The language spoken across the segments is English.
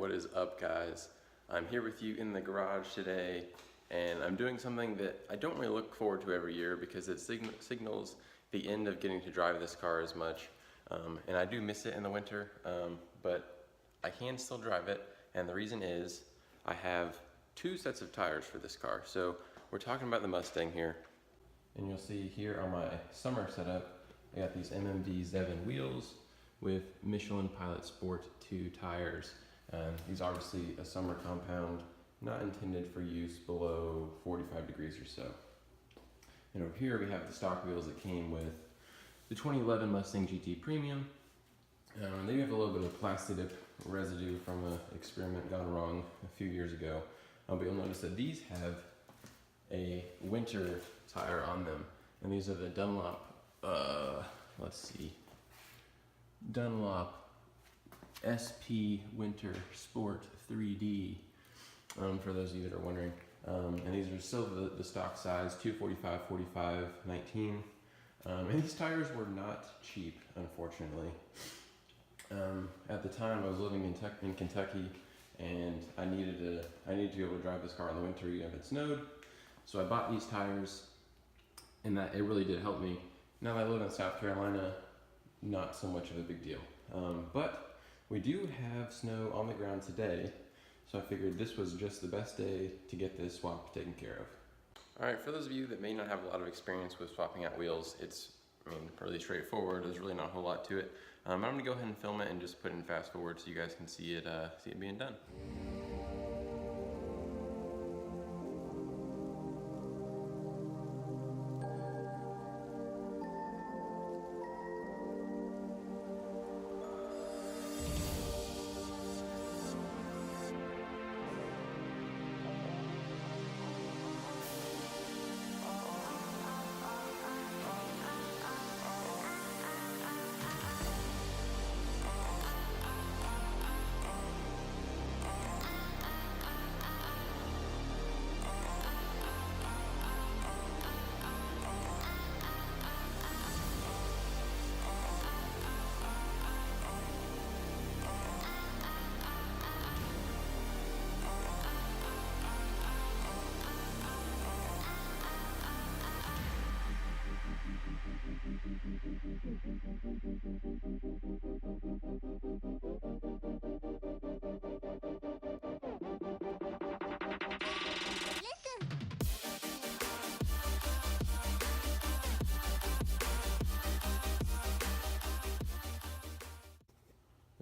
What is up, guys? I'm here with you in the garage today, and I'm doing something that I don't really look forward to every year because it signals the end of getting to drive this car as much. And I do miss it in the winter, but I can still drive it, and the reason is I have two sets of tires for this car. So we're talking about the Mustang here, and you'll see here on my summer setup, I got these MMD Zevin wheels with Michelin Pilot Sport 2 tires. These are obviously a summer compound, not intended for use below 45 degrees or so. And over here we have the stock wheels that came with the 2011 Mustang GT Premium. They have a little bit of plastic residue from an experiment gone wrong a few years ago. But you'll notice that these have a winter tire on them. And these are the Dunlop, Dunlop SP Winter Sport 3D, for those of you that are wondering. And these are still the stock size, 245, 45, 19. And these tires were not cheap, unfortunately. At the time I was living in Kentucky, and I needed to be able to drive this car in the winter even if it snowed. So I bought these tires, and that it really did help me. Now that I live in South Carolina, not so much of a big deal. But we do have snow on the ground today, so I figured this was just the best day to get this swap taken care of. Alright, for those of you that may not have a lot of experience with swapping out wheels, it's really straightforward. There's really not a whole lot to it. I'm going to go ahead and film it and just put it in fast forward so you guys can see it being done.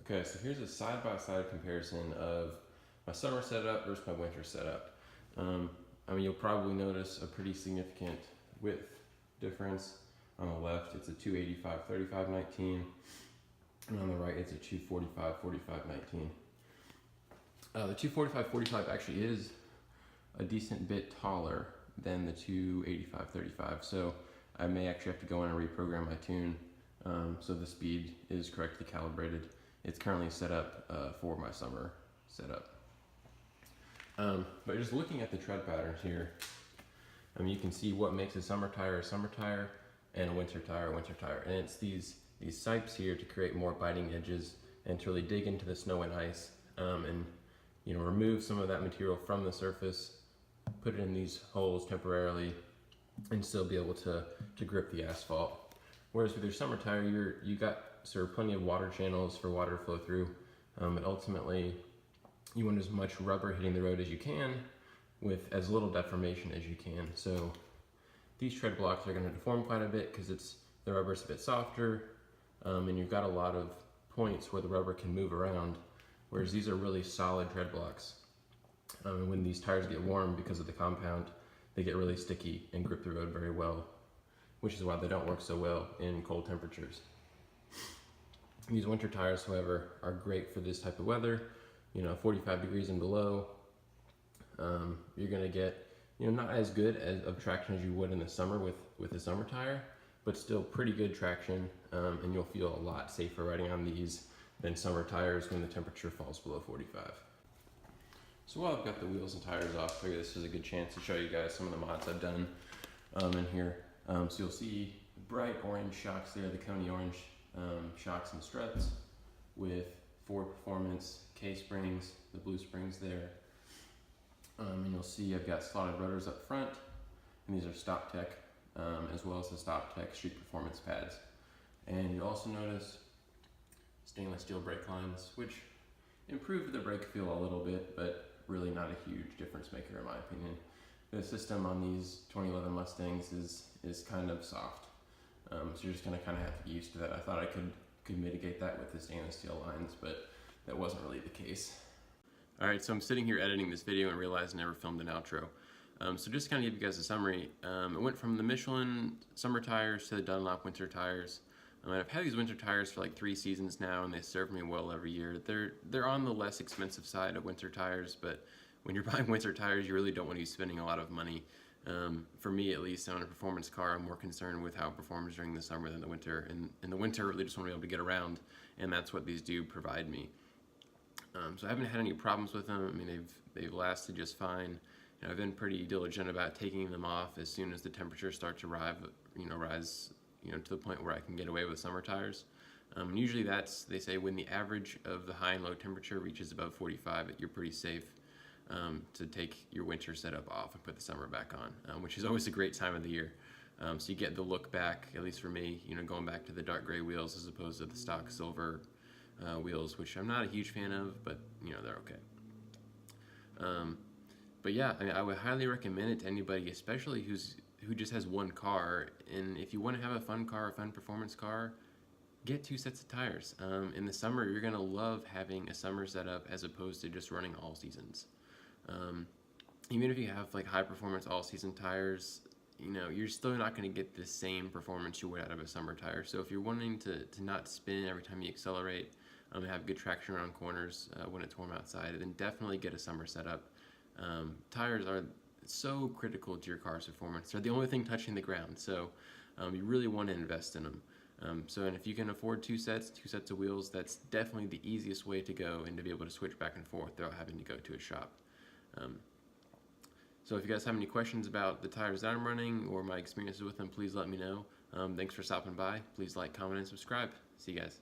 Okay, so here's a side-by-side comparison of my summer setup versus my winter setup. You'll probably notice a pretty significant width difference. On the left, it's a 285 35 19, and on the right, it's a 245 45 19. The 245 45 actually is a decent bit taller than the 285 35, so I may actually have to go in and reprogram my tune so the speed is correctly calibrated. It's currently set up for my summer setup. But just looking at the tread patterns here, you can see what makes a summer tire and a winter tire a winter tire. And it's these sipes here to create more biting edges and to really dig into the snow and ice and remove some of that material from the surface, put it in these holes temporarily, and still be able to grip the asphalt. Whereas with your summer tire, you got sort of plenty of water channels for water to flow through, but ultimately you want as much rubber hitting the road as you can with as little deformation as you can. So these tread blocks are going to deform quite a bit because the rubber's a bit softer, and you've got a lot of points where the rubber can move around, whereas these are really solid tread blocks. When these tires get warm because of the compound, they get really sticky and grip the road very well, which is why they don't work so well in cold temperatures. These winter tires, however, are great for this type of weather. 45 degrees and below. You're going to get not as good of traction as you would in the summer with a summer tire, but still pretty good traction, and you'll feel a lot safer riding on these than summer tires when the temperature falls below 45. So while I've got the wheels and tires off, I figure this is a good chance to show you guys some of the mods I've done in here. So you'll see bright orange shocks there, the Coney orange shocks and struts with Ford Performance K-springs, the blue springs there. And you'll see I've got slotted rotors up front, and these are Stop Tech, as well as the Stop Tech Street Performance pads. And you'll also notice stainless steel brake lines, which improve the brake feel a little bit, but really not a huge difference maker in my opinion. The system on these 2011 Mustangs is kind of soft, so you're just gonna kind of have to get used to that. I thought I could mitigate that with the stainless steel lines, but that wasn't really the case. All right, so I'm sitting here editing this video and realized I never filmed an outro. So just kind of give you guys a summary. It went from the Michelin summer tires to the Dunlop winter tires. I've had these winter tires for like 3 seasons now, and they serve me well every year. They're on the less expensive side of winter tires, but when you're buying winter tires, you really don't want to be spending a lot of money. For me, at least, on a performance car, I'm more concerned with how it performs during the summer than the winter. And in the winter, I really just want to be able to get around, and that's what these do provide me. So I haven't had any problems with them. I mean, they've lasted just fine. You know, I've been pretty diligent about taking them off as soon as the temperatures start to rise, to the point where I can get away with summer tires. Usually they say when the average of the high and low temperature reaches above 45, you're pretty safe to take your winter setup off and put the summer back on, which is always a great time of the year. So you get the look back, at least for me, going back to the dark gray wheels as opposed to the stock silver wheels, which I'm not a huge fan of, but they're okay. But yeah, I mean, I would highly recommend it to anybody, especially who just has one car. And if you want to have a fun car, a fun performance car, get 2 sets of tires. In the summer, you're gonna love having a summer setup as opposed to just running all seasons. Even if you have like high performance all season tires, you're still not going to get the same performance you would out of a summer tire. So if you're wanting to not spin every time you accelerate, have good traction around corners when it's warm outside, then definitely get a summer setup. Tires are so critical to your car's performance. They're the only thing touching the ground, so you really want to invest in them. And if you can afford 2 sets of wheels, that's definitely the easiest way to go and to be able to switch back and forth without having to go to a shop. So if you guys have any questions about the tires that I'm running or my experiences with them, please let me know. Thanks for stopping by. Please like, comment, and subscribe. See you guys.